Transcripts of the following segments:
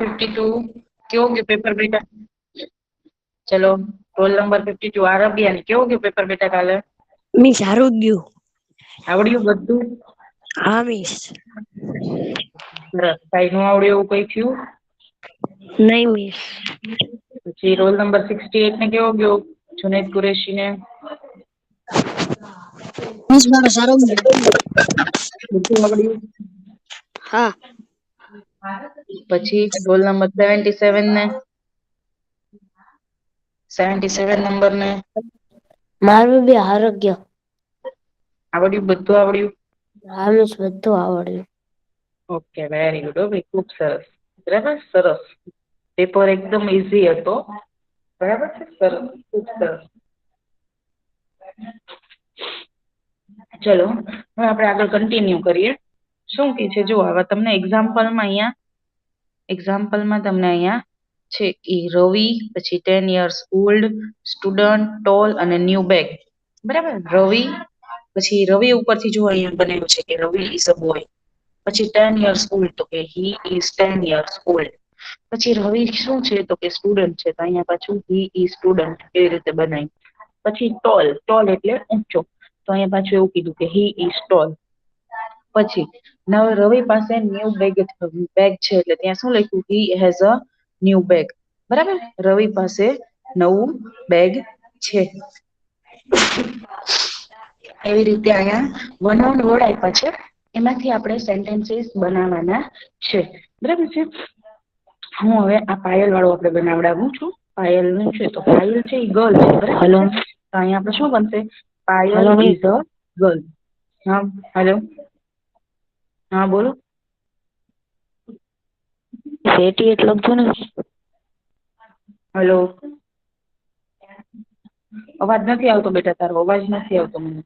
52 કેવો ગયો પેપર બેટા? ચલો રોલ નંબર 52 આરબિયા ને કેવો ગયો પેપર બેટા કાલે? મિસ સારું ગયું. આવડ્યું બધું? હા મિસ. સરસ. કઈ નો આવડે એવું કઈ થયું? નહીં મિસ. પછી રોલ નંબર 68 ને કેવો ગયો જુનેદ કુરેશી ને? મિસ મારો સારો ગયો. બધું આવડ્યું? હા. પછી રોલ નંબર 77 ને? 77 નંબર ને? મારું બી હારો ગયો. આવડ્યું બધું આવડ્યું? હા મિસ બધું આવડ્યું. Okay very good. ભાઈ ખુબ સરસ. બરાબર સરસ. પેપર એકદમ ઈઝી હતો. બરાબર છે સરસ ખુબ સરસ. ચલો હવે આપણે આગળ કન્ટિન્યુ કરીએ. શું કે છે જો હવે તમને એક્ઝામ્પલમાં તમને અહીંયા છે કે રવિ પછી 10 years old સ્ટુડન્ટ ટોલ અને ન્યૂ બેગ. બરાબર રવિ પછી રવિ ઉપરથી જો અહીંયા બનેલું છે કે રવિ ઇઝ અ બોય. પછી 10 years old તો કે હી ઇઝ 10 years old. પછી રવિ શું છે તો કે સ્ટુડન્ટ છે તો અહીંયા પાછું હી ઇઝ સ્ટુડન્ટ એવી રીતે બનાય. પછી ટોલ ટોલ એટલે ઊંચો તો અહીંયા પાછું એવું કીધું કે હી ઇઝ ટોલ. પછી નવ રવિ પાસે ન્યૂ બેગ છે એટલે ત્યાં શું લખ્યું હી હેઝ અ ન્યૂ બેગ. બરાબર રવિ પાસે નવું બેગ છે. એવી રીતે અહીંયા વન વર્ડ આપ્યા છે. એમાંથી આપણે સેન્ટેન્સીસ બનાવવાના છે બરાબર છે. હું હવે આ પાયલ વાળું આપણે બનાવડાવું છું. પાયલ નું છે તો પાયલ છે એ ગર્લ છે બરાબર હલો છે. તો અહીંયા આપણે શું બનશે Payal hello miss. Is a girl. હા હેલો હા બોલો. સેટી એટલે લખજો ને. હલો અવાજ નથી આવતો બેટા તારો અવાજ નથી આવતો મને.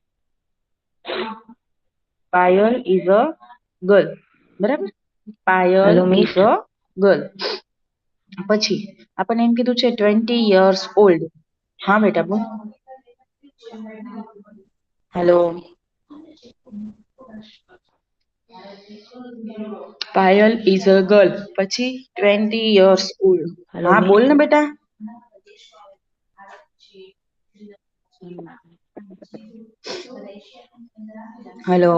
પાયલ ઇઝ અ ગર્લ બરાબર. Payal hello miss. Is a girl. પછી આપણને એમ કીધું છે 20 years old. હા બેટા બોલ. Hello Payal is a girl પછી 20 years old. હલો હા મિસ. બોલ ને બેટા. હલો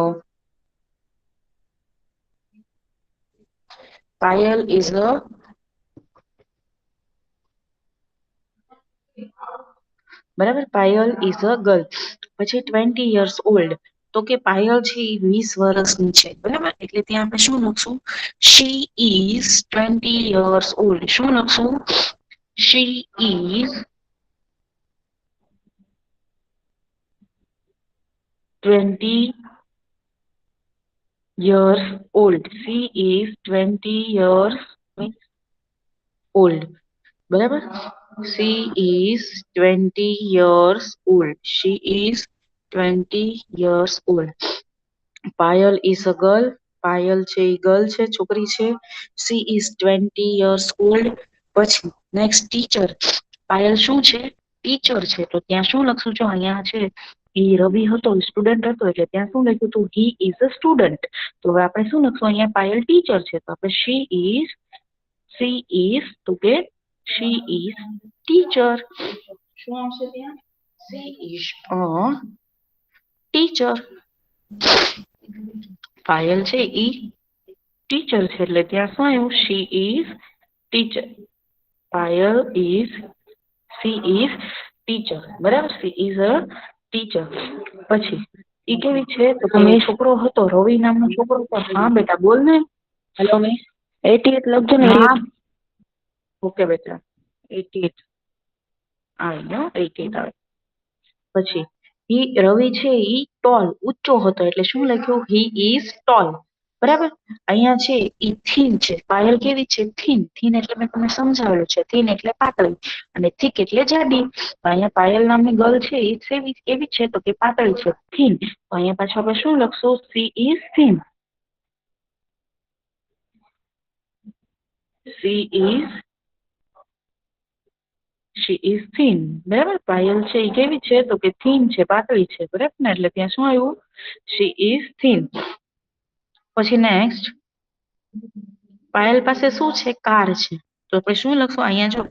પાયલ ઇઝ અ બરાબર પાયલ ઇઝ અ ગર્લ. પછી 20 years old તો કે પાયલ છે એ 20 વર્ષની છે બરાબર એટલે ત્યાં આપણે શું લખશું શી ઇઝ 20 years old. શું લખશું she is 20 years old. She is 20 years old. બરાબર she is 20 years old. She is 20 years old. Payal is a girl. Payal છે એ ગર્લ છે છોકરી છે. she is 20 years old. પછી નેક્સ્ટ ટીચર. પાયલ શું છે ટીચર છે તો ત્યાં શું લખશું જો અહીંયા છે એ રવિ હતો સ્ટુડન્ટ હતો એટલે ત્યાં શું લખ્યું હતું હી ઇઝ અ સ્ટુડન્ટ. તો હવે આપણે શું લખશું અહીંયા પાયલ ટીચર છે તો આપણે શી ઇઝ તો કે શી ઇઝ ટીચર. શું આવશે ત્યાં she is a teacher. Payal છે ઈ ટીચર છે એટલે ત્યાં શું આવ્યું she is teacher. Payal is she is teacher બરાબર સી ઇઝ અ ટીચર. પછી ઈ કેવી છે તો કે છોકરો હતો રવિ નામનો છોકરો હતો. હા બેટા બોલ ને. Hello miss. 88 લખજો ને હા 88. ઓકે બેટા 88 આવી ગયો 88 આવે. પછી રવિ છે ઈ ટોલ ઊંચો હતો એટલે શું લખ્યું હી ઇઝ ટોલ. બરાબર અહીંયા છે ઈ થીન છે. પાયલ કેવી છે થીન. થીન એટલે મેં તમને સમજાવેલું છે થીન એટલે પાતળી અને થીક એટલે જાડી. અહીંયા પાયલ નામની ગર્લ છે એ એવી છે તો કે પાતળી છે થીન. તો અહીંયા પાછું આપણે શું લખશું she is thin. She is thin. બરાબર પાયલ છે એ કેવી છે તો કે થીન છે પાતળી છે બરાબર ને એટલે ત્યાં શું આવ્યું શી ઇઝ થીન. પછી નેક્સ્ટ પાયલ પાસે શું છે? કાર છે. તો આપણે શું લખશું? અહીંયા જો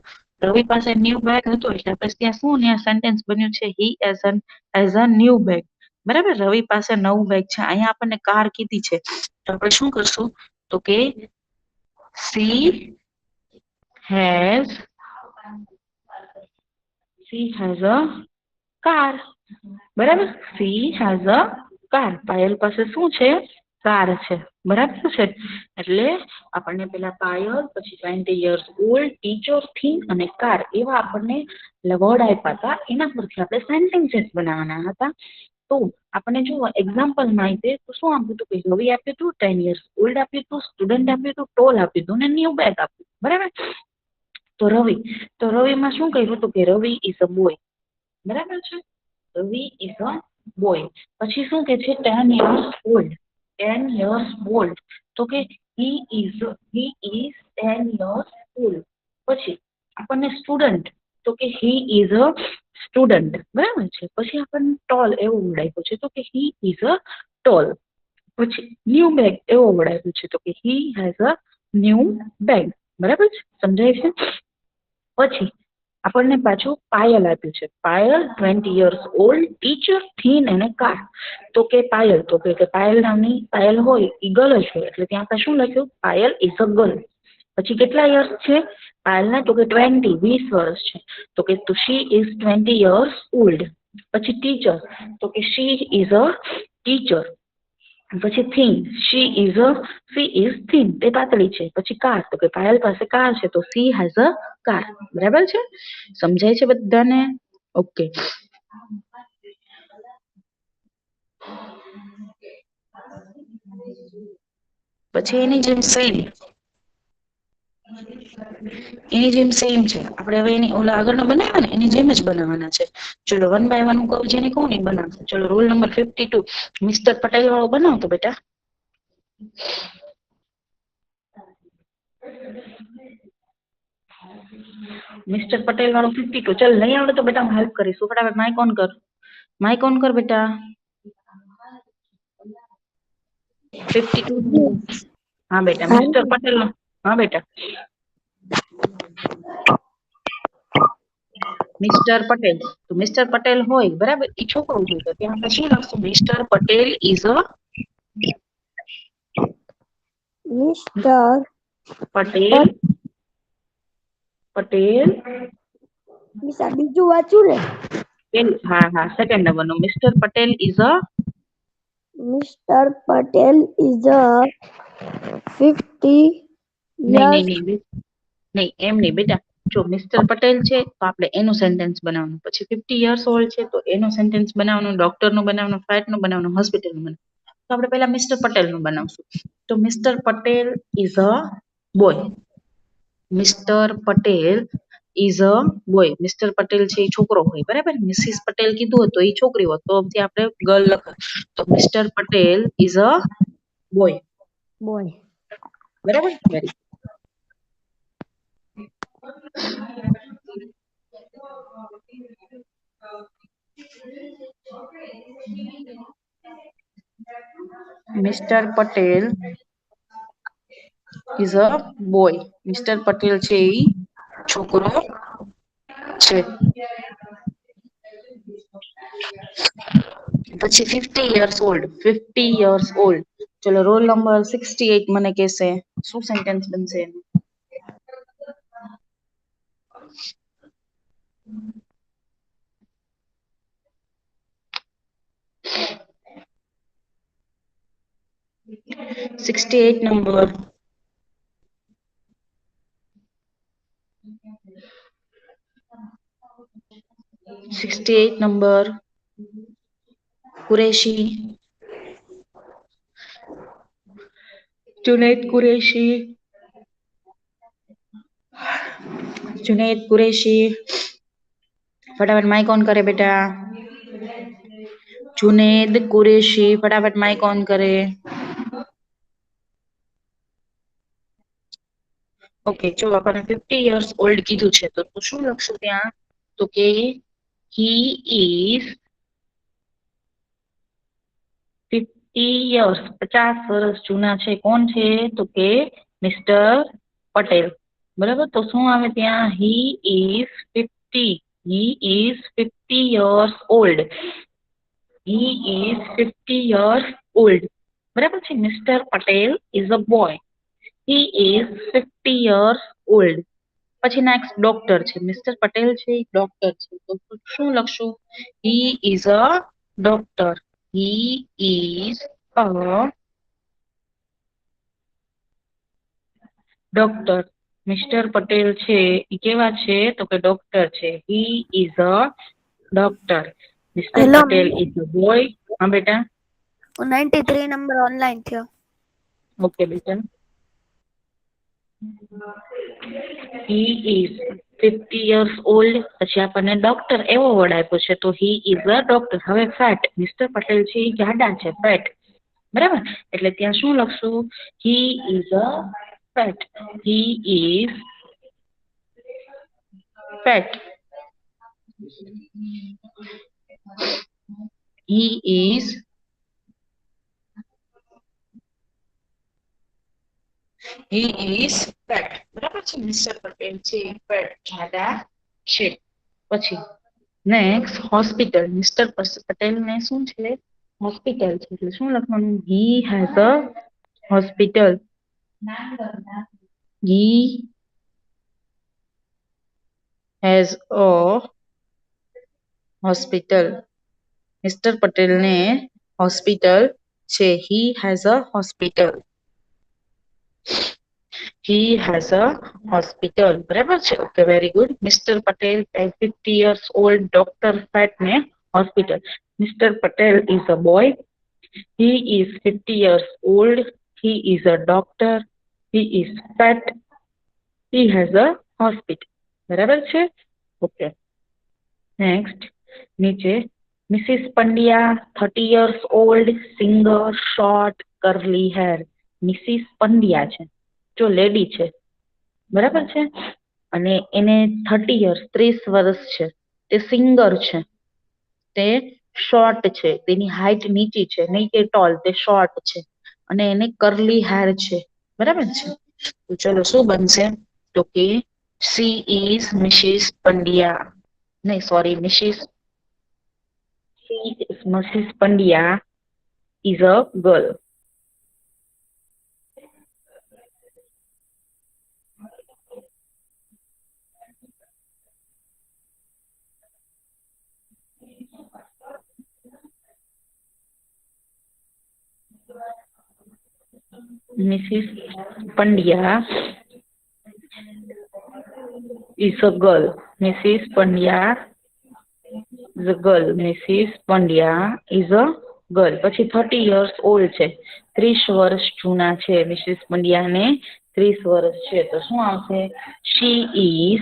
રવિ પાસે ન્યુ બેગ હતો એટલે આપણે ત્યાં શું ને સેન્ટેન્સ બન્યું છે હી એઝ અ ન્યુ બેગ. બરાબર, રવિ પાસે નવું બેગ છે. અહીંયા આપણને કાર કીધી છે તો આપણે શું કરશું? તો કે સી હેઝ અ કાર. બરાબર, she has a car. Payal પાસે શું છે? કાર છે. બરાબર છે. એટલે આપણને પેલા પાયલ, પછી 20 years old, ટીચર, થીમ અને કાર એવા આપણને વર્ડ આપ્યા હતા. એના પરથી આપણે સેન્ટેન્સીસ બનાવવાના હતા. તો આપણને જો એક્ઝામ્પલમાં આવી તો શું આપ્યું હતું? કે રવિ આપ્યું હતું, 10 years old આપ્યું હતું, સ્ટુડન્ટ આપ્યું હતું, ટોલ આપ્યું હતું અને ન્યુ બેગ આપ્યું. બરાબર. તો રવિમાં શું કહ્યું હતું? કે રવિ ઇઝ અ બોય. બરાબર છે. રવિ ઇઝ અ બોય. પછી શું કે છે? 10 years old. 10 years old. તો કે હી ઇઝ 10 years old. પછી આપણને સ્ટુડન્ટ, તો કે હી ઇઝ અ સ્ટુડન્ટ. બરાબર છે. પછી આપણને ટોલ એવો વર્ડ આપ્યો છે તો કે હી ઇઝ અ ટોલ. પછી ન્યુ બેગ એવો વર્ડ આપ્યો છે તો કે હી હેઝ અ ન્યુ બેગ. બરાબર છે. સમજાય છે? પછી આપણને પાછું પાયલ આપ્યું છે. Payal 20 years old, teacher, thin અને કાર. તો કે પાયલ, તો કે પાયલ નામની પાયલ હોય એ ગર્લ જ હોય એટલે ત્યાં આપણે શું લખ્યું? Payal is a girl. પછી કેટલા યર્સ છે પાયલના? તો કે 20 વર્ષ છે. તો કે શી ઇઝ 20 years old. પછી ટીચર, તો કે શી ઇઝ અ ટીચર. પછી થીન, શી ઇઝ થીન, તે પાતળી છે. પછી કાર, તો કે પાયલ પાસે કાર છે તો સી હેઝ અ કાર. બરાબર છે? સમજાય છે બધાને? ઓકે. પછી એની જેમ સેમ છે. આપણે હવે એની ઓલા આગળનો બનાવ્યા ને એની જેમ જ બનાવવાના છે. ચલો 1 by 1 હું કહું જેને કહું ને બનાવશે. ચલો રોલ નંબર 52 મિસ્ટર પટેલ વાળો બનાવતો બેટા. મિસ્ટર પટેલ વાળો 52. ચલ નહીં આવડે તો બેટા હું હેલ્પ કરીશું. ફટાફટ માઇક ઓન કર. માઇક ઓન કર બેટા. 52. હા બેટા, મિસ્ટર પટેલ. હા બેટા, મિસ્ટર પટેલ. તો મિસ્ટર પટેલ હોય બરાબર, એ છોકરો હોય તો ત્યાં આપણે શું લખશું? Mister Patel is a mister Patel. બીજું વાંચ્યું ને? હા, સેકન્ડ નંબરનો. Mister Patel is a mister Patel is અ 50 નહીં years. નહીં એમ નહીં બેટા. જો મિસ્ટર પટેલ છે તો આપણે એનું સેન્ટેન્સ બનાવવાનું. પછી 50 years old છે તો એનું સેન્ટેન્સ બનાવવાનું, ડોક્ટરનું બનાવવાનું, ફ્લાઇટનું બનાવવાનું, હોસ્પિટલનું બનાવવાનું. તો આપણે પહેલા મિસ્ટર પટેલનું બનાવશું. તો mister Patel is a boy. Mister Patel is a boy. Mister Patel છે એ છોકરો હોય બરાબર. મિસિસ પટેલ કીધું હતું એ છોકરી હોત તો આપણે ગર્લ લખ. તો mister Patel is a boy. બરાબર. Very mister Patel is a boy. Mister Patel છે એ છોકરો છે. પછી 50 years old. 50 years old. ચલો રોલ નંબર 68 મને કહેશે શું સેન્ટેન્સ બનશે એનું. $68 number. $68 number. Qureshi. Junaid Qureshi. Junaid Qureshi. फटाफट माइक ऑन करे बेटा. जुनैद कुरैशी फटाफट माइक ऑन करे. ઓકે, જો આપણને 50 years old કીધું છે તો તું શું લખશું ત્યાં? તો કે he is 50 years 50 વર્ષ જૂના છે. કોણ છે? તો કે મિસ્ટર પટેલ. બરાબર, તો શું આવે ત્યાં? He is 50. He is 50 years old. He is 50 years old. બરાબર છે. Mister Patel is a boy. He is 50 years old. પછી નેક્સ્ટ ડોક્ટર છે. મિસ્ટર પટેલ છે એ ડોક્ટર છે, તો શું લખશું? He is a doctor. He is a doctor. Mister Patel છે એ કેવા છે? તો કે ડોક્ટર છે. He is a doctor. Mister hello Patel is a boy. હા બેટા. 93 નંબર ઓનલાઈન થયો. ઓકે બેટા. He is 50 years old. પછી આપણને ડોક્ટર એવો વર્ડ આપ્યો છે, તો હી ઇઝ અ ડોક્ટર. હવે ફેટ. મિસ્ટર પટેલ છે એ જાડા છે, ફેટ. બરાબર, એટલે ત્યાં શું લખશું? He is a fat. He is fat. He is fat. બરાબર છે. મિસ્ટર પટેલ છે ફેટ, જાડા છે. પછી નેક્સ્ટ હોસ્પિટલ. મિસ્ટર પટેલ ને શું છે? હોસ્પિટલ છે, એટલે શું લખવાનું? He has a hospital. He has a hospital. Mister Patel ને હોસ્પિટલ છે. He has a hospital. He has a hospital. બરાબર છે. Okay, very good. Mister Patel 50 years old, doctor ફેટ ને hospital. Mister Patel is a boy. He is 50 years old. He is a doctor. He is fat. He has a hospital. બરાબર છે. Okay, next નીચે. Mrs Pandya 30 years old, singer, short, curly hair. Mrs Pandya છે, જો lady છે. બરાબર છે. અને એને 30 years 30 વર્ષ છે. તે સિંગર છે. તે શોર્ટ છે, તેની હાઈટ નીચી છે, નહીં કે ટોલ, તે શોર્ટ છે. અને એને કરલી હેર છે. બરાબર છે. તો ચલો શું બનશે? તો કે સી ઇઝ મિસિસ પંડ્યા. નહીં, sorry, Mrs Pandya is a girl. Mrs Pandya is a girl. Mrs. Pandya is a girl. Mrs. Pandya is a girl. પછી 30 years old છે, 30 વર્ષ જૂના છે. મિસિસ પંડ્યા ને 30 વર્ષ છે, તો શું આવશે? she is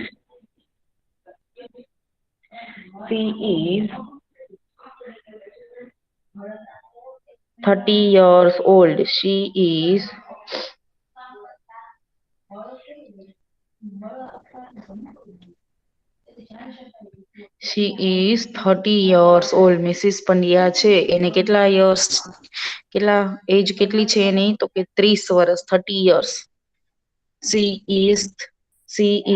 30 years old. She is 30 years old. Mrs Pandya છે એને કેટલા યર્સ, કેટલા એજ કેટલી છે એની? તો કે 30 વર્ષ, 30 years. She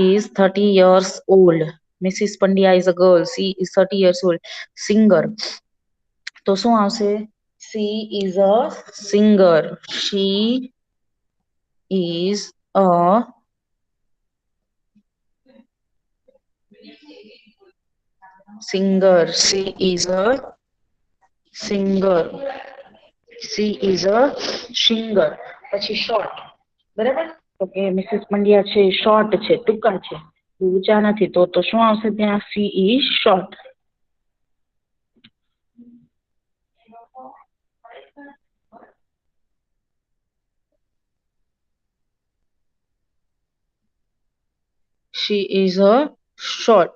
is 30 years old. Mrs. Pandya is a girl. She is 30 years old. Singer. તો શું આવશે? She is a singer. She is a singer. She is a singer. She is a singer. પછી short. બરાબર, તો કે Mrs Pandya છે short છે, ટૂંકા છે, ઊંચા નથી. તો શું આવશે ત્યાં? She is short. She is a short.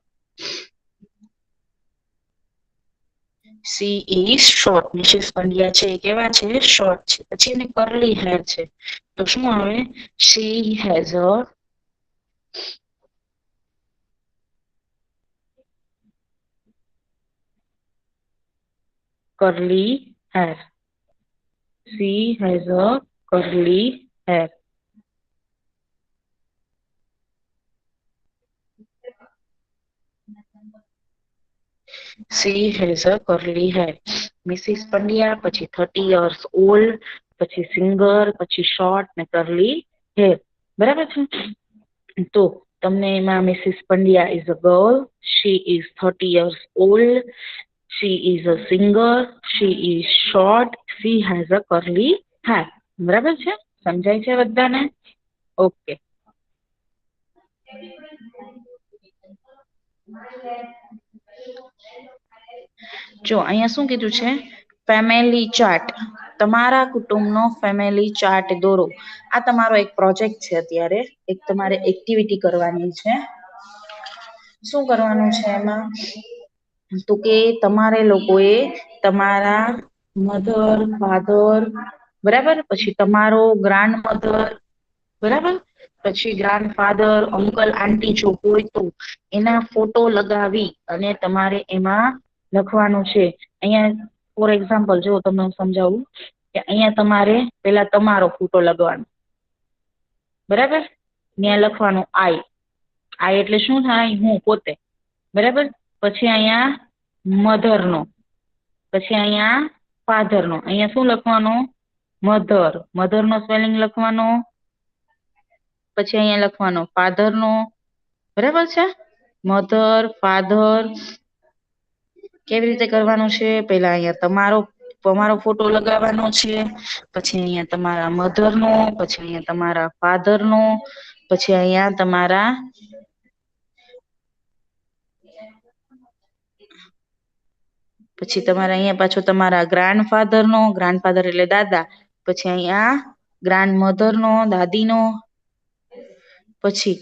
She is short. Mrs Pandya છે એ કેવા છે? શોર્ટ છે. પછી એને કરલી હેર છે, તો શું આવે? She has a curly hair. She has a curly hair. She has a curly hair. Mrs. Pandya, પછી 30 years old, પછી singer, પછી short ને curly hair. બરાબર છે? તો તમને એમાં Mrs Pandya is a girl, she is 30 years old, she is a singer, she is short, she has a curly hair. બરાબર છે? સમજાય છે બધાને? ઓકે. જો અહીંયા શું કીધું છે? Family chart. તમારા કુટુંબનો ફેમિલી ચાર્ટ દોરો. આ તમારો એક પ્રોજેક્ટ છે અત્યારે. એક તમારે એક્ટિવિટી કરવાની છે. શું કરવાનું છે એમાં? તો કે તમારે લોકોએ તમારા મધર, ફાધર, બરાબર, પછી તમારો ગ્રાન્ડ મધર, બરાબર, પછી ગ્રાન્ડ ફાધર, અંકલ, આંટી જો હોય તો એના ફોટો લગાવી અને તમારે એમાં લખવાનું છે. અહીંયા ફોર એક્ઝામ્પલ જો તમને હું સમજાવું કે અહીંયા તમારે પેલા તમારો ફોટો લગાવવાનો, બરાબર, ત્યાં લખવાનું આઈ. આઈ એટલે શું થાય? હું, પોતે, બરાબર. પછી અહીંયા મધરનો, પછી અહીંયા ફાધરનો. અહીંયા શું લખવાનું? મધર. મધરનો સ્પેલિંગ લખવાનો, પછી અહીંયા લખવાનો ફાધરનો, બરાબર છે? Mother, father. કેવી રીતે કરવાનું છે? પહેલા અહીંયા તમારો ફોટો લગાવવાનો છે, પછી અહીંયા તમારા મધરનો, પછી અહીંયા તમારા ફાધરનો, પછી અહીંયા તમારા અહીંયા પાછો તમારા ગ્રાન્ડફાધરનો, ગ્રાન્ડફાધર એટલે દાદા, પછી અહીંયા ગ્રાન્ડ મધરનો, દાદીનો, પછી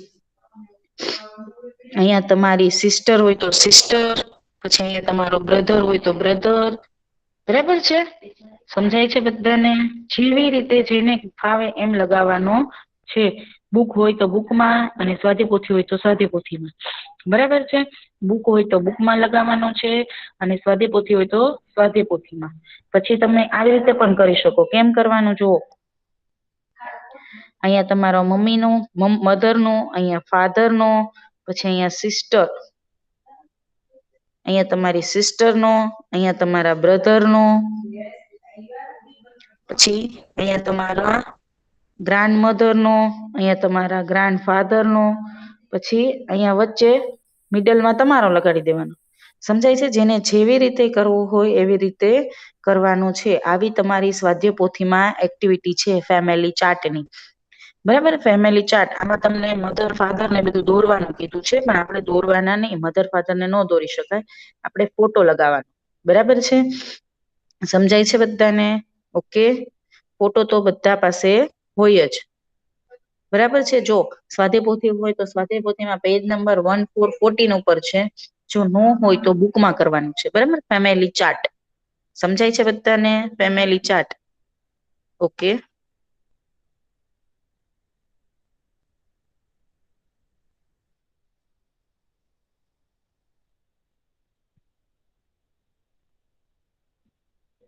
અહીંયા તમારી સિસ્ટર હોય તો સિસ્ટર, પછી અહીંયા તમારો બ્રધર હોય તો બ્રધર. બરાબર છે? સમજાય છે બધાને? જેવી રીતે જેને ફાવે એમ લગાવવાનો છે. બુક હોય તો બુકમાં અને સ્વાધ્યાયપોથી હોય તો સ્વાધ્યાયપોથીમાં. બરાબર છે? બુક હોય તો બુકમાં લગાવવાનો છે અને સ્વાધ્યાયપોથી હોય તો સ્વાધ્યાયપોથીમાં. પછી તમે આવી રીતે પણ કરી શકો. કેમ કરવાનું જુઓ. અહીંયા તમારા મમ્મીનો, મધરનો, અહીંયા ફાધરનો, પછી અહીંયા સિસ્ટર, અહીંયા તમારી સિસ્ટરનો, અહીંયા તમારા બ્રધરનો, પછી અહીંયા તમારા ગ્રાન્ડ મધરનો, અહીંયા તમારા ગ્રાન્ડ ફાધરનો, પછી અહીંયા વચ્ચે મિડલમાં તમારો લગાડી દેવાનો. સમજાય છે? જેને જેવી રીતે કરવું હોય એવી રીતે કરવાનું છે. આવી તમારી સ્વાધ્યાયપોથીમાં એક્ટિવિટી છે ફેમિલી ચાર્ટની. બરાબર? Family chart. આમાં તમને મધર, ફાધર ને બધું દોરવાનું કીધું છે, પણ આપણે દોરવાના નહીં. મધર, ફાધર ને ન દોરી શકાય. આપણે ફોટો લગાવવાનો. બરાબર છે? સમજાય છે બધાને? ઓકે. ફોટો તો બધા પાસે હોય જ. બરાબર છે? જો સ્વાધ્યાયપોથી હોય તો સ્વાધ્યાયપોથીમાં પેજ નંબર 1414 ઉપર છે. જો ન હોય તો બુકમાં કરવાનું છે. બરાબર? Family chart. સમજાય છે બધાને? Family chart. ઓકે.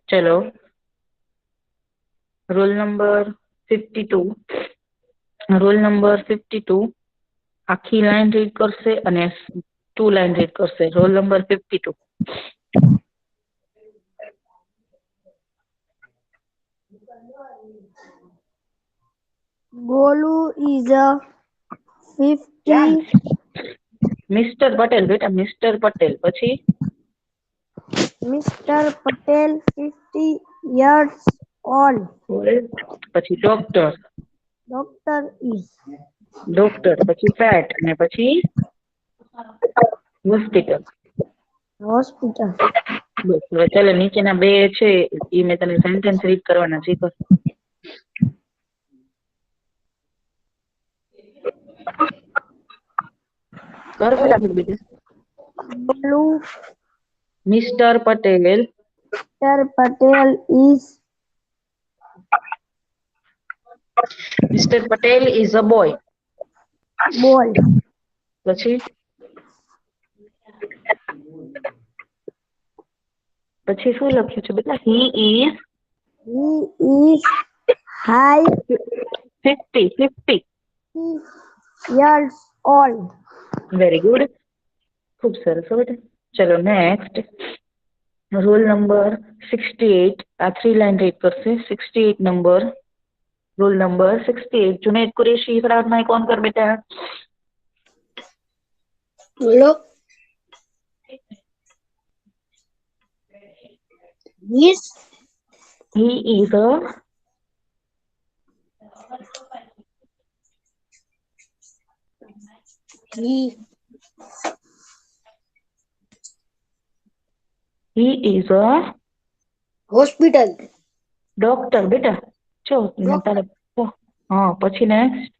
ચલો, રોલ નંબર 52. રોલ નંબર 52 આખી લાઈન રીડ કરશે અને 2 લાઈન રીડ કરશે. Roll number 52. Golu is a 50. Mister Patel બેટા, મિસ્ટર પટેલ. પછી Mr. Patel 50 years old. પછી ડોક્ટર. Doctor is. ડોક્ટર. પછી ફેટ અને પછી હોસ્પિટલ. Hospital. બસ હવે ચાલો નીચેના બે છે એ મેં તને સેન્ટેન્સ રીડ કરવાના છે. કર બેટા બીજું. Golu. Mister Patel. Mr. Patel is. Mister Patel is a boy. Boy. પછી શું લખ્યું છે બેટા? He is. He is high 50 years old. Very good. ખૂબ સરસ. બેટા ચલો નેક્સ્ટ રોલ નંબર 68 આ 3 લાઈન રીડ કરશે 68 number roll number 68 Junaid Qureshi Farhad mike on कर बेटा बोलो Yes. he is a he is a Hospital. Doctor बेटा चो तारे हाँ પછી next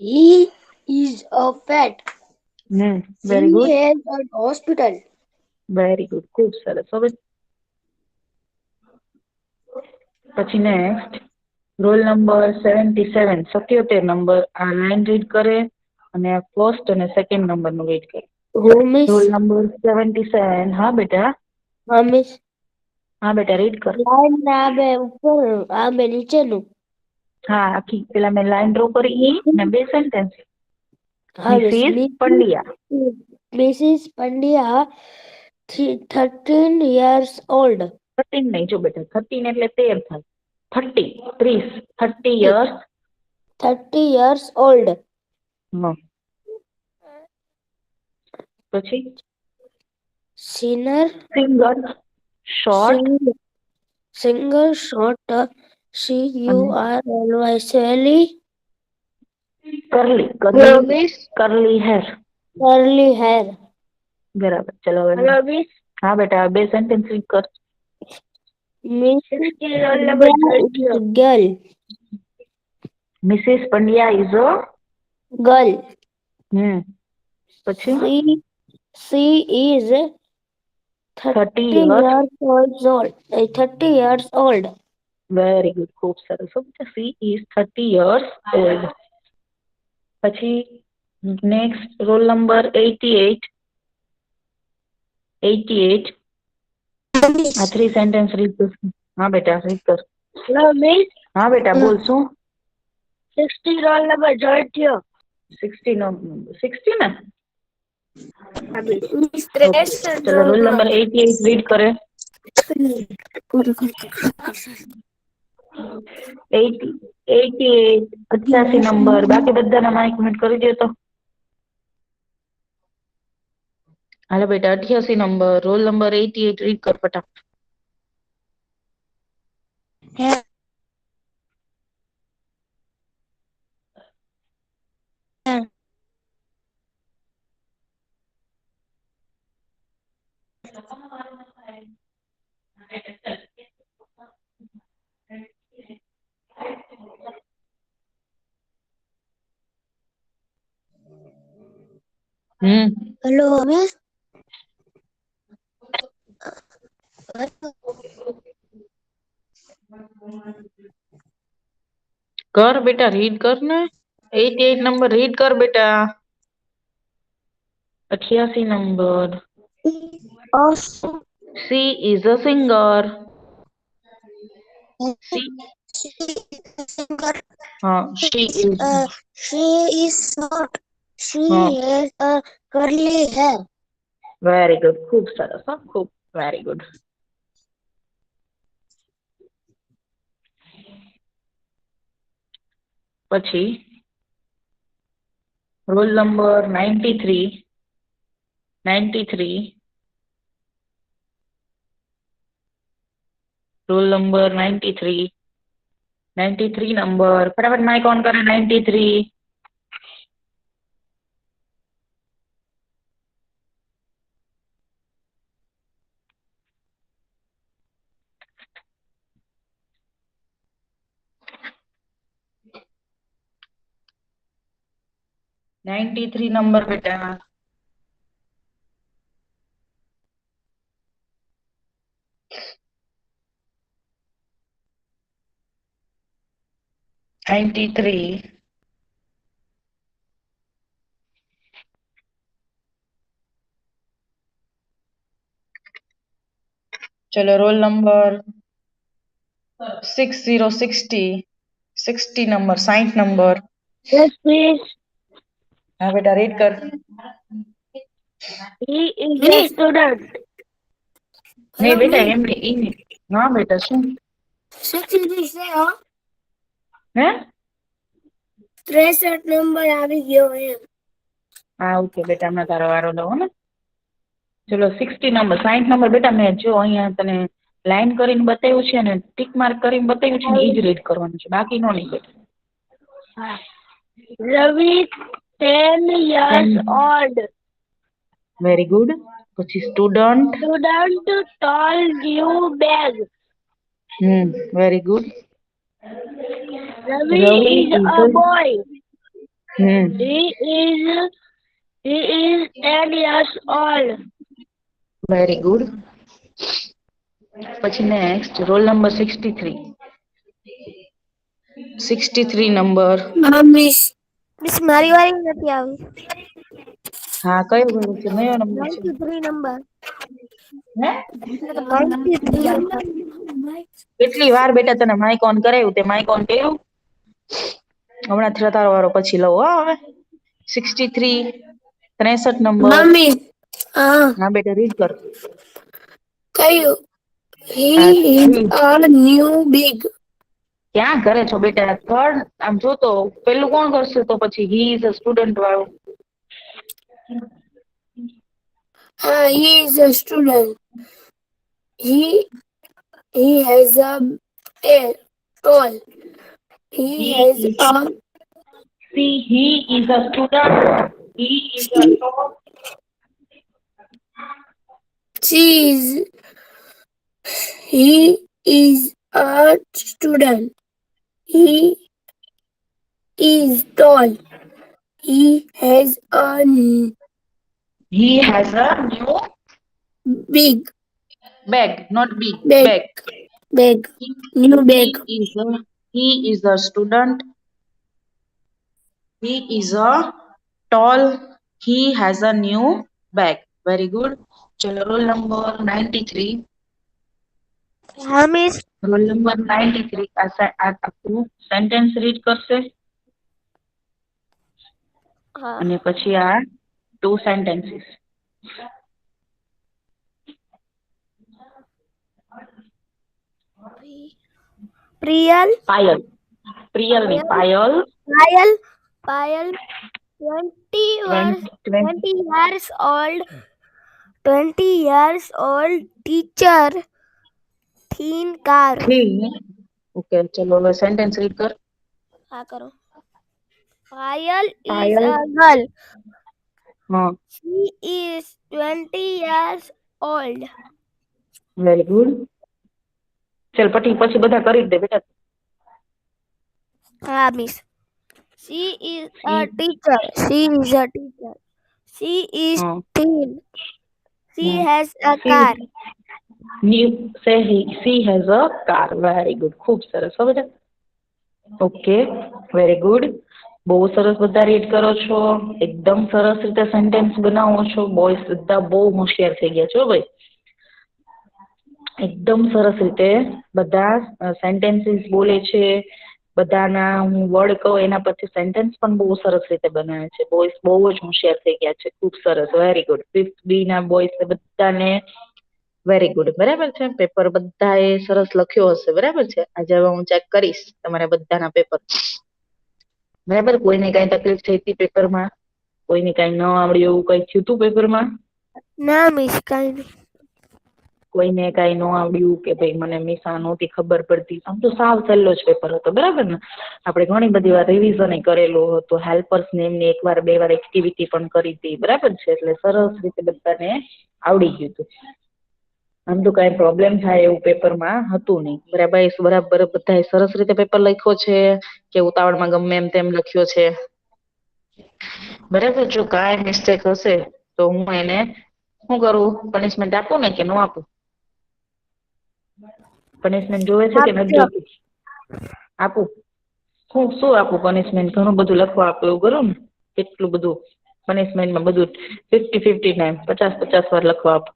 He is a pet. very good He has a hospital. very good ખૂબ સરસ હવે પછી next રોલ નંબર 77 77 નંબર આ લાઈન રીડ કરે અને આ ફર્સ્ટ અને સેકન્ડ નંબર નું રીડ કરે Who miss? રોલ નંબર 77 હા બેટા મિસ હા બેટા રીડ કર લાઈન ના બે ઉપર આ બે નીચેનું હા આખી પેલા મેં લાઈન ડ્રો કરી ઈ ને બે સેન્ટેન્સ હા Mrs Pandya Mrs Pandya 13 years old 13 નહીં જો બેટા 13 એટલે 13 થાય 30 years 30 years old હા પછી singer singer short short curly curly hair curly hair બરાબર ચલો હવે હા બેટા બે સેન્ટેન્સ રીડ કર girl Mrs Pandya is a girl પછી she is 30 years old 30 years old very good ખૂબ સરસ સી ઇઝ 30 years old પછી નેક્સ્ટ રોલ નંબર 88 આ 3 સેન્ટેન્સ રીડ કર હા બેટા રીડ કર હા બેટા બોલ શું 60 રોલ નંબર જોઈન્ટ થયો 60 નો 60 ને ચલો રોલ નંબર 88 રીડ કરે 88 નંબર બાકી બધાના માઇક મ્યુટ કરી દો તો હાલો બેટા 88 નંબર રોલ નંબર 88 રીડ કર ફટાફટ હેલો હવે कर बेटा रीड कर ना 88 नंबर रीड कर बेटा 88 number she is a singer she हाँ she is short she has a curly hair very good खूब सरस हाँ खूब वेरी गुड પછી roll number 93 roll number 93 number ફટાફટ માઇક ઓન કરે 93 93 नंबर बेटा 93 चलो roll number 60 number 60 number yes please हाँ बेटा रीड कर He is a student. નહીં બેટા એમને ઈને હા બેટા શું 63 છે હો. હે 63 નંબર આવી ગયો એમ. હા ઓકે બેટા હમણાં તારો વારો દઉં ને ચલો 60 નંબર 60 નંબર બેટા મેં જો અહીંયા તને લાઈન કરીને બતાવ્યું છે ને ટીક માર્ક કરીને બતાવ્યું છે ને એ જ રીડ કરવાનું છે બાકી નો નહીં બેટા Ravi 10 years old. Very good પછી student Student tall new bag. Very good Ravi Ravi is is a boy. Hmm He is 10 years old. Very good પછી next roll number 63 63 number miss મારી વારી નથી આવી. હા કયો ગયો છે નયો નંબર છે 93 નંબર. હે 93 નંબર. કેટલી વાર બેટા તને માઇક ઓન કરાવ્યું તે માઇક ઓન કર્યું હમણાં તારો વારો પછી લઉં હો હવે 63 63 નંબર મમ્મી હા બેટા રીડ કર કયું he આ is a new bag. ક્યાં કરે છો બેટા થર્ડ આમ જોતો પેલું કોણ કરશે તો પછી હી ઇઝ અ સ્ટુડન્ટ વાળું He is a student. He has a tall. He has a See, he is a student. He is a tall. cheese. He is a student. He is tall. He has a He has a new big bag, not big bag. New bag. He is a student. He is a tall. He has a new bag. Very good. ચલો role number 93. Miss role number 93 આ sentence read કરશે અને પછી આ two sentences Priyal Priyal ની Payal Payal 20 years old. 20 years old teacher. Thin car. Okay ચલો હવે sentence read કર હા કરો. Payal is a girl. હા She is 20 years old. Very good ચલ પછી બધા કરી જ દે બેટા હા miss. She is a teacher. She is thin. She has a car. She has a car. Very good. ખૂબ સરસ હો બેટા ઓકે વેરી ગુડ બહુ સરસ બધા રીડ કરો છો એકદમ સરસ રીતે સેન્ટેન્સ બનાવો છો બોયસ બધા બહુ હોશિયાર થઈ ગયા છો ભાઈ એકદમ સરસ રીતે બધા સેન્ટેન્સીસ બોલે છે બધાના હું વર્ડ કહું એના પરથી સેન્ટેન્સ પણ બહુ સરસ રીતે બનાવે છે બોયસ બહુ જ હોશિયાર થઈ ગયા છે ખૂબ સરસ વેરી ગુડ 5th B ના બોયસ બધાને વેરી ગુડ બરાબર છે પેપર બધાએ સરસ લખ્યો હશે બરાબર છે આજે હવે હું ચેક કરીશ તમારા બધાના પેપર બરાબર કોઈને કઈ તકલીફ થઈ હતી પેપરમાં કોઈને કઈ ન આવડ્યું એવું કઈ થયું હતું પેપરમાં ના મિસ કઈ નહીં કોઈને કઈ ન આવડ્યું કે ભાઈ મને મિસ આ નહોતી ખબર પડતી આમ તો સાવ સહેલો જ પેપર હતો બરાબર ને આપણે ઘણી બધી વાર રિવિઝન કરેલું હતું હેલ્પર્સ ને એમની એકવાર બે વાર એક્ટિવિટી પણ કરી હતી બરાબર છે એટલે સરસ રીતે બધાને આવડી ગયું હતું આમ તો કઈ પ્રોબ્લેમ થાય એવું પેપરમાં હતું નહીં બરાબર બધાએ સરસ રીતે પેપર લખ્યો છે કે ઉતાવળમાં ગમે એમ તેમ લખ્યો છે બરાબર જો કાંઈ મિસ્ટેક હશે તો હું એને શું કરું પનિશમેન્ટ આપું ને કે ન આપું પનિશમેન્ટ જોવે છે કે નથી જોતું આપું શું આપું પનિશમેન્ટ ઘણું બધું લખવા આપું એવું કરું ને કેટલું બધું પનિશમેન્ટમાં બધું 50-50 ને 50-50 વાર લખવા આપું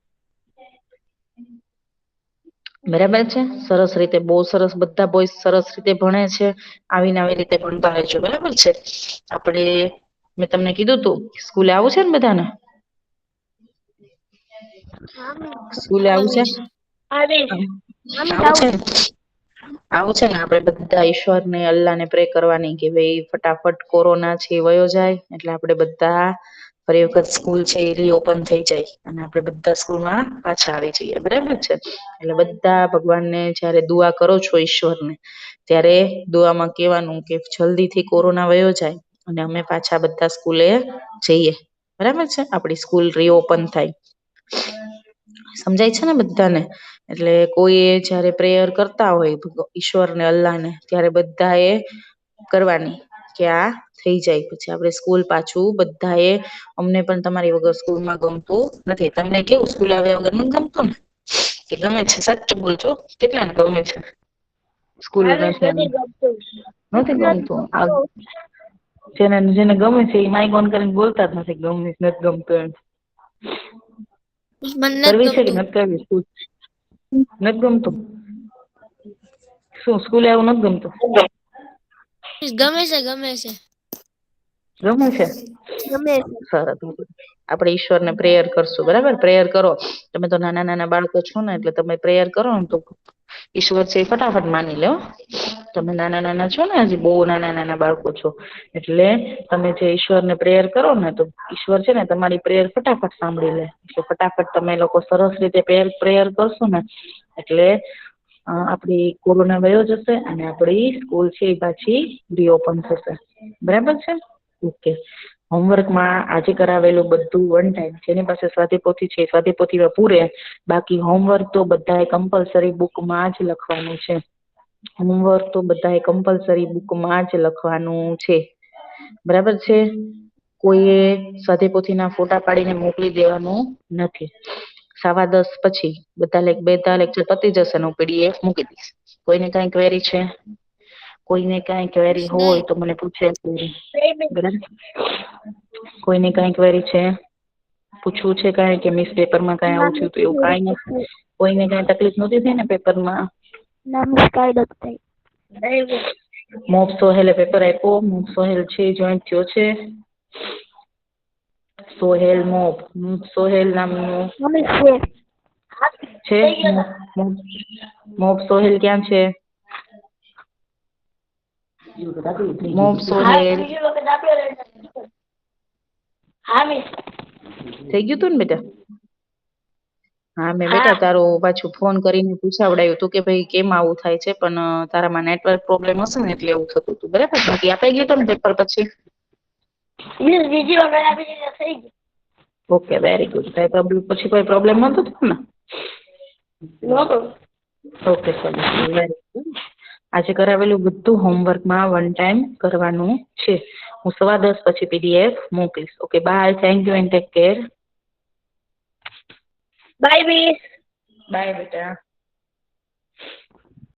બરાબર છે સરસ રીતે બહુ સરસ બધા બોયસ સરસ રીતે ભણે છે આવીને આવી રીતે ભણતા રહેજો બરાબર છે આપણે મેં તમને કીધું તું સ્કૂલે આવું છે ને બધાને સ્કૂલે આવું છે? આવીશ. આવું છે ને? આવું છે ને આપણે બધા ઈશ્વરને અલ્લાહને પ્રે કરવાની કે ભાઈ ફટાફટ કોરોના છે એ વયો જાય એટલે આપણે બધા ફરી વખત સ્કૂલ છે એ રીઓપન થઈ જાય અને આપણે બધા સ્કૂલમાં પાછા આવી જઈએ. બરાબર છે? એટલે બધા ભગવાનને જ્યારે દુઆ કરો છો ઈશ્વરને ત્યારે દુઆમાં કહેવાનું કે જલ્દીથી કોરોના વયો જાય અને અમે પાછા બધા સ્કૂલે જઈએ. બરાબર છે? આપણી સ્કૂલ રીઓપન થાય. સમજાય છે ને બધાને? એટલે કોઈ જયારે પ્રેયર કરતા હોય ઈશ્વરને અલ્લાહને ત્યારે બધા એ કરવાની કે આ થઈ જાય પછી આપણે સ્કૂલ પાછું બધા એ અમને પણ તમારી વગર સ્કૂલમાં ગમતું નથી. તમને કેવું સ્કૂલ આવ્યા વગર નથી ગમતું ને? કે ગમે છે? સાચું બોલજો કેટલાને ગમે છે? સ્કૂલ નથી ગમતું. જેને ગમે છે એ માઇક ઓન કરીને બોલતા જ નથી ગમે નથી ગમતું એમ. કરવી છે કે નથી કરવી સ્કૂલ? નથી ગમતું? શું સ્કૂલે આવું નથી ગમતું? ગમે છે, ગમે છે. ગમે છે? સરસ. આપણે ઈશ્વરને પ્રેયર કરશું. બરાબર? પ્રેયર કરો. તમે તો નાના નાના બાળકો છો ને એટલે તમે પ્રેયર કરો ને તો ઈશ્વર છે એ ફટાફટ માની લે હો. તમે નાના નાના છો ને હજી બહુ નાના નાના બાળકો છો એટલે તમે જે ઈશ્વરને પ્રેયર કરો ને તો ઈશ્વર છે ને તમારી પ્રેયર ફટાફટ સાંભળી લે. એટલે ફટાફટ તમે લોકો સરસ રીતે પ્રેયર કરશો ને એટલે આપડી કોરોના વયો જશે અને આપડી સ્કૂલ છે એ પાછી રીઓપન થશે. બરાબર છે? ઓકે. હોમવર્કમાં આજે કરાવેલું બધું વન ટાઈમ જેની પાસે સ્વાધ્યાયપોથી છે સ્વાધ્યાયપોથીમાં પૂરે બાકી હોમવર્ક તો બધાએ કમ્પલસરી બુકમાં જ લખવાનું છે. હોમવર્ક તો બધાએ કમ્પલસરી બુકમાં જ લખવાનું છે. બરાબર છે? કોઈએ સ્વાધ્યાયપોથીના ફોટા પાડીને મોકલી દેવાનું નથી. 10:15 પછી બધા લેક્ચર પતી જશે ને હું PDF મૂકી દઈશ. કોઈને કાંઈ ક્વેરી છે? કોઈને કાંઈ ક્વેરી હોય તો મને પૂછે. બરાબર? કોઈને કાંઈ ક્વેરી છે? પૂછવું છે કાંઈ કે મિસ પેપરમાં કાંઈ આવું થયું તો એવું કાંઈ નથી. કોઈને કાંઈ તકલીફ નહોતી થઈ ને પેપરમાં? ના મિસ કાંઈ નથી થઈ. મોપ સોહેલે પેપર આપ્યો. મોપ સોહેલ છે જોઈન્ટ થયો છે. સોહેલ સોહેલ નામનું છે. મોપ સોહેલ ક્યાં છે? મોપ સોહેલ થઈ ગયું તું ને બેટા? હા મેં બેટા તારું પાછું ફોન કરીને પૂછાવડાવ્યું તું કે ભાઈ કેમ આવું થાય છે પણ તારામાં નેટવર્ક પ્રોબ્લેમ હશે ને એટલે એવું થતું હતું. બરાબર? બાકી અપાઈ ગયું તું ને પેપર પછી? બીજી વખત આપી દીધા થઈ ગયું. Okay very good. પછી કોઈ પ્રોબ્લેમ નતો થયો ને? ઓકે ચલો વેરી ગુડ. આજે કરાવેલું બધું હોમવર્કમાં વન ટાઈમ કરવાનું છે. હું 10:15 પછી PDF મોકલીશ. Okay bye. Thank you and take care. Bye miss. Bye બેટા.